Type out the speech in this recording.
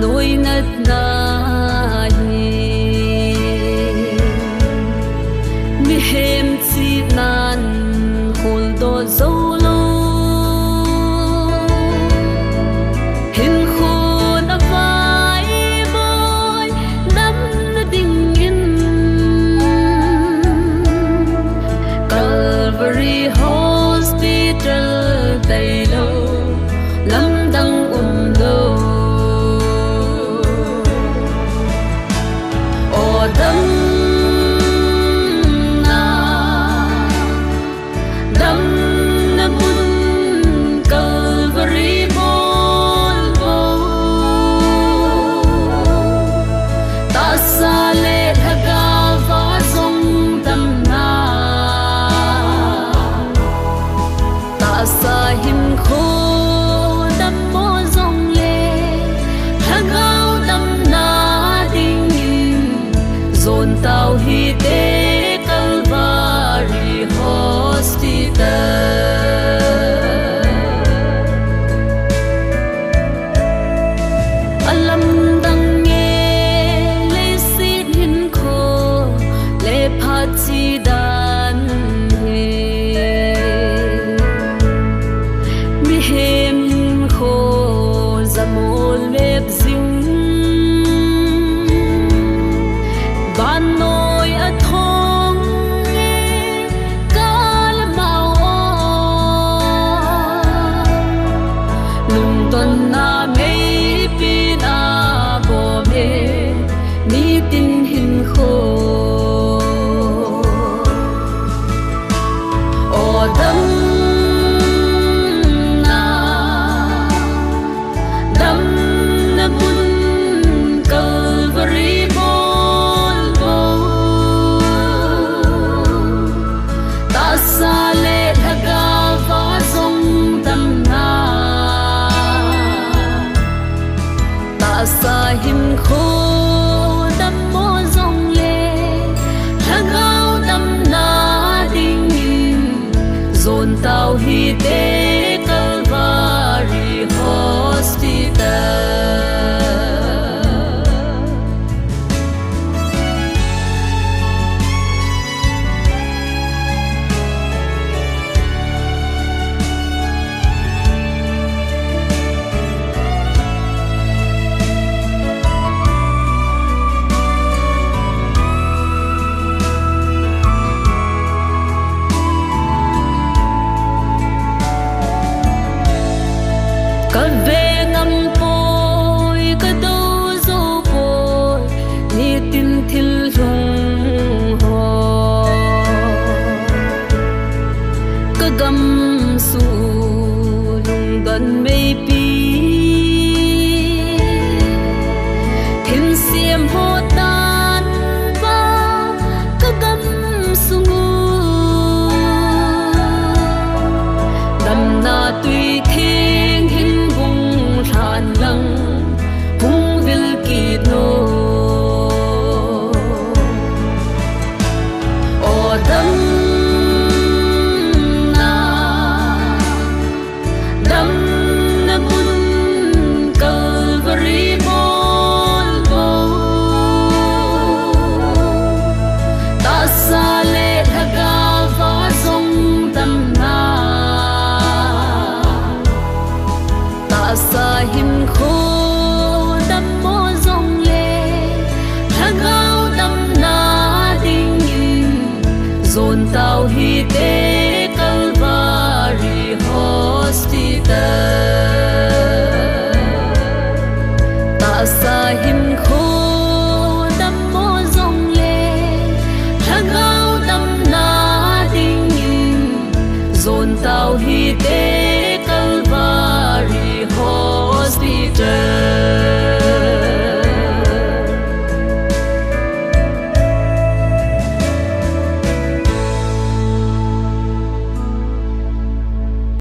nuôi ngất na mi hem chi nan hol do zolo hin khôn a vai boy đắm ding in Calvary Hospital tay lo lam dang lo đâm na bun Calvary bol ta sa le thaga va song dam na ta sa him kho dam mo zong le thagao dam na zon tao hi te Calvary Hospital alam dang nghe le sit hin kho le phat chi dan he mi hem hin kho zamol lep zing ban nôi a thong nghe ca la mau lung ton na mei pi na bo me mi tin hin kho o dam na bun Calvary sa le thaga va song dam na ta sa him kho dam mo zong le thagao dam na ding zon tao hi te Calvary Hospital ka ve ngam poi ka do zo poi ni tin thil lung ho ka gam su lung gan mei pi hin siam ho tan ba ka gam su ngu dam na tui than lang hung vil ki no o dam na bun Calvary bol ta sa le thaga va song dam na sa him kho dam mo zong le thagao dam na ding zon tao hi te